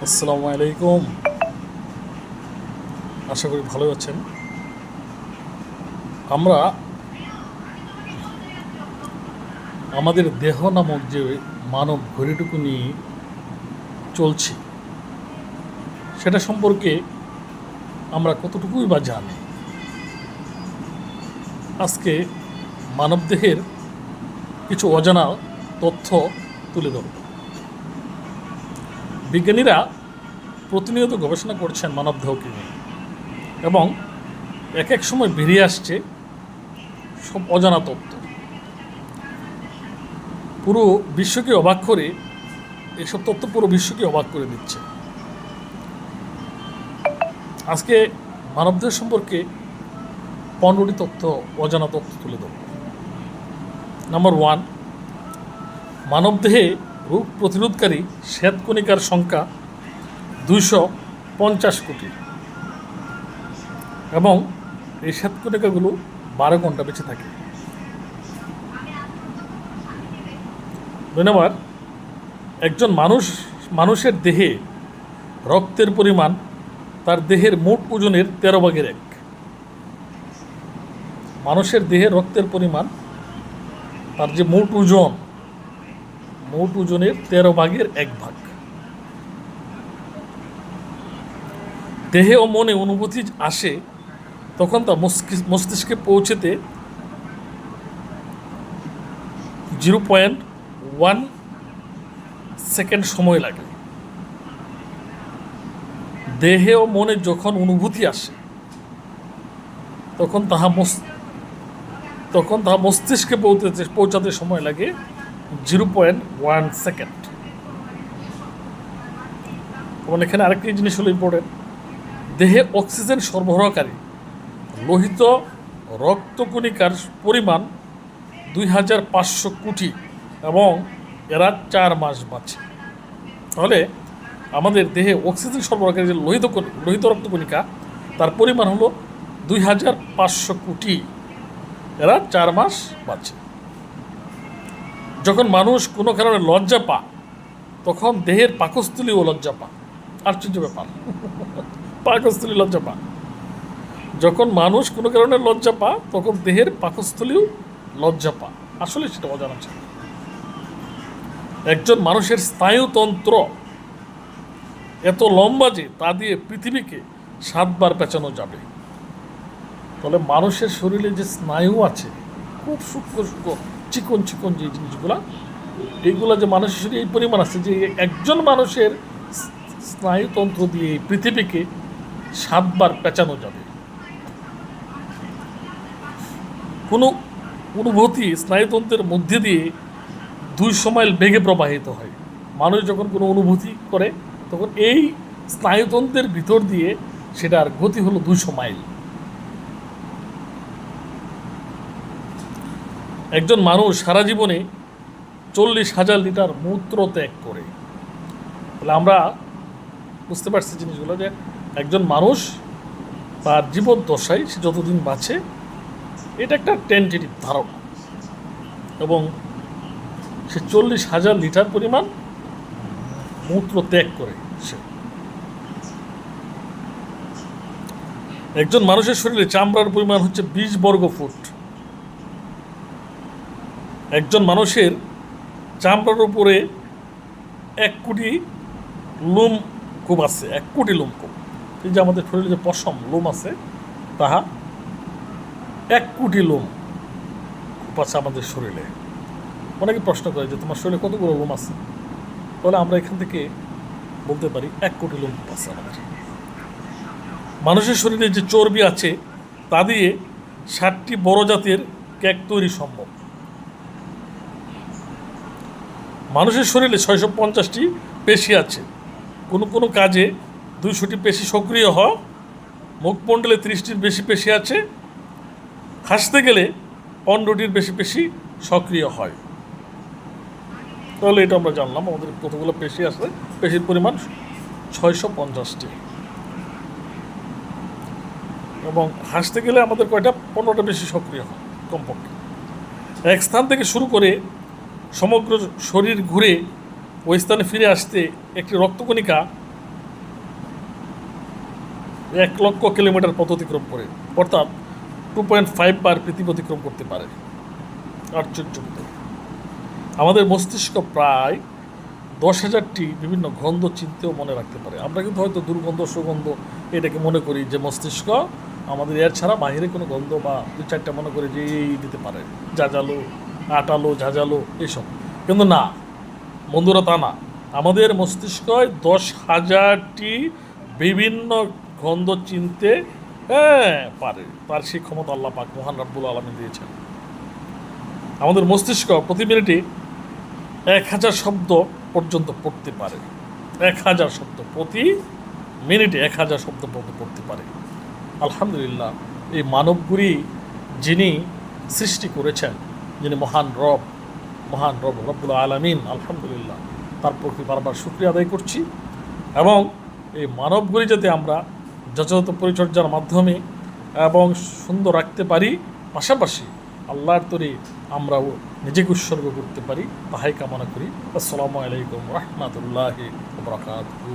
আসসালামু আলাইকুম। আশা করি ভালো আছেন। আমরা আমাদের দেহ নামক যে মানব ঘড়িটুকু নিয়ে চলছি, সেটা সম্পর্কে আমরা কতটুকুই বা জানি। আজকে মানবদেহের কিছু অজানা তথ্য তুলে ধরব। বিজ্ঞানীরা প্রতিনিয়ত গবেষণা করছেন মানবদেহকে নিয়ে, এবং এক এক সময় বেরিয়ে আসছে সব অজানা তথ্য। পুরো বিশ্বকে অবাক করে, এসব তথ্য পুরো বিশ্বকে অবাক করে দিচ্ছে। আজকে মানবদেহ সম্পর্কে 15টি অজানা তথ্য তুলে ধরব। নাম্বার 1, মানবদেহে রোগ প্রতিরোধকারী শ্বেতকণিকার সংখ্যা 250 কোটি, এবং এই শ্বেতকণিকাগুলো 12 ঘন্টা বেঁচে থাকে। 2 নম্বর, একজন মানুষের দেহে রক্তের পরিমাণ তার দেহের মোট ওজনের 13/1। মানুষের দেহে রক্তের পরিমাণ তার যে মোট ওজনের 13/1 দেহে ও মনে অনুভূতি আসে, তখন তা মস্তিষ্কে পৌঁছেতে 0.1 সেকেন্ড সময় লাগে। দেহে ও মনে যখন অনুভূতি আসে, তখন তাহা মস্তিষ্কে পৌঁছাতে সময় লাগে 0.1 সেকেন্ড। এবং এখানে আরেকটি জিনিস হলো ইম্পর্টেন্ট, দেহে অক্সিজেন সরবরাহকারী লোহিত রক্তকণিকার পরিমাণ 2500 কোটি, এবং এরা 4 মাস বাঁচে। তাহলে আমাদের দেহে অক্সিজেন সরবরাহকারী যে লোহিত রক্তকণিকা, তার পরিমাণ হলো 2500 কোটি, এরা 4 মাস বাঁচে। যখন মানুষ কোনো কারণে লজ্জা পায়, তখন দেহের পাকস্থলীও লজ্জা পায়। আশ্চর্য ব্যাপার, পাকস্থলী লজ্জা পায়। যখন মানুষ কোনো কারণে লজ্জা পায়, তখন দেহের পাকস্থলীও লজ্জা পায়। আসলে সেটা অজানা ছিল। একজন মানুষের স্নায়ুতন্ত্র এত লম্বা যে তা দিয়ে পৃথিবীকে 7 বার পেঁচানো যাবে। তাহলে মানুষের শরীরে যে স্নায়ু আছে, খুব সূক্ষ্ম চিকন যে জিনিসগুলা, এইগুলা যে মানুষের শরীরে এই পরিমাণ আছে যে একজন মানুষের স্নায়ুতন্ত্র দিয়ে পৃথিবীকে 7 বার পেঁচানো যাবে। কোনো অনুভূতি স্নায়ুতন্ত্রের মধ্যে দিয়ে 200 মাইল বেগে প্রবাহিত হয়। মানুষ যখন কোনো অনুভূতি করে, তখন এই স্নায়ুতন্ত্রের ভিতর দিয়ে সেটার গতি হলো 200 মাইল। একজন মানুষ সারা জীবনে 40,000 লিটার মূত্র ত্যাগ করে। তাহলে আমরা বুঝতে পারছি জিনিসগুলো, যে একজন মানুষ তার জীবদ্দশায় সে যতদিন বাঁচে, এটা একটা টেন্টেটিভ ধারণা, এবং সে 40,000 লিটার পরিমাণ মূত্র ত্যাগ করে। সে একজন মানুষের শরীরে চামড়ার পরিমাণ হচ্ছে 20 বর্গ ফুট। একজন মানুষের চামড়ার উপরে 1 কোটি লোম কূপ আছে। 1 কোটি লোম কূপ। এই যে আমাদের শরীরে যে পশম লোম আছে, তাহা 1 কোটি লোম কূপ আছে আমাদের শরীরে। অনেকে প্রশ্ন করে যে তোমার শরীরে কতগুলো লোম আছে? তাহলে আমরা এখান থেকে বলতে পারি 1 কোটি লোম কূপ আছে আমাদের। মানুষের শরীরে যে চর্বি আছে, তা দিয়ে 60টি বড় জাতের কেক তৈরি সম্ভব। মানুষের শরীরে 650টি পেশি আছে। কোনো কাজে 200টি পেশি সক্রিয় হয়। মুখমণ্ডলে 30টির বেশি পেশি আছে। হাসতে গেলে 15টির বেশি পেশি সক্রিয় হয়। তাহলে এটা আমরা জানলাম আমাদের কতগুলো পেশি আছে। পেশির পরিমাণ 650টি, এবং হাসতে গেলে আমাদের 15টা বেশি সক্রিয় হয় কমপক্ষে। এক স্থান থেকে শুরু করে সমগ্র শরীর ঘুরে ওই স্থানে ফিরে আসতে একটি রক্তকণিকা 1,00,000 কিলোমিটার পথ অতিক্রম করে, অর্থাৎ 2.5 বার পৃথিবী অতিক্রম করতে পারে। আশ্চর্য ব্যাপার। আমাদের মস্তিষ্ক প্রায় 10,000টি বিভিন্ন গন্ধ চিনতেও মনে রাখতে পারে। আমরা কিন্তু হয়তো দুর্গন্ধ সুগন্ধ এটাকে মনে করি যে মস্তিষ্ক আমাদের এর ছাড়া বাইরে কোনো গন্ধ বা 2-4টা মনে করে যে এই দিতে পারে, জাজালো, আটালো, ঝাঁঝালো এইসব, কিন্তু না বন্ধুরা, তা না। আমাদের মস্তিষ্ক 10,000টি বিভিন্ন গন্ধ চিনতে পারে। তার সেই ক্ষমতা আল্লাহ পাক মহান রাব্বুল আলামিন দিয়েছেন। আমাদের মস্তিষ্ক প্রতি মিনিটে 1,000 শব্দ পর্যন্ত পড়তে পারে। 1,000 শব্দ প্রতি মিনিটে 1,000 শব্দ পর্যন্ত পড়তে পারে। আলহামদুলিল্লাহ, এই মানবগুলি যিনি সৃষ্টি করেছেন, যিনি মহান রব রব্বুল আলামিন, আলহামদুলিল্লাহ তার প্রতি বারবার শুকরিয়া আদায় করছি। এবং এই মানবগুলি যাতে আমরা যথাযথ পরিচর্যার মাধ্যমে এবং সুন্দর রাখতে পারি, পাশাপাশি আল্লাহর তরে আমরাও নিজেকে উৎসর্গ করতে পারি, তাহাই কামনা করি। আসসালামু আলাইকুম রহমতুল্লাহি ওয়া বারাকাতুহু।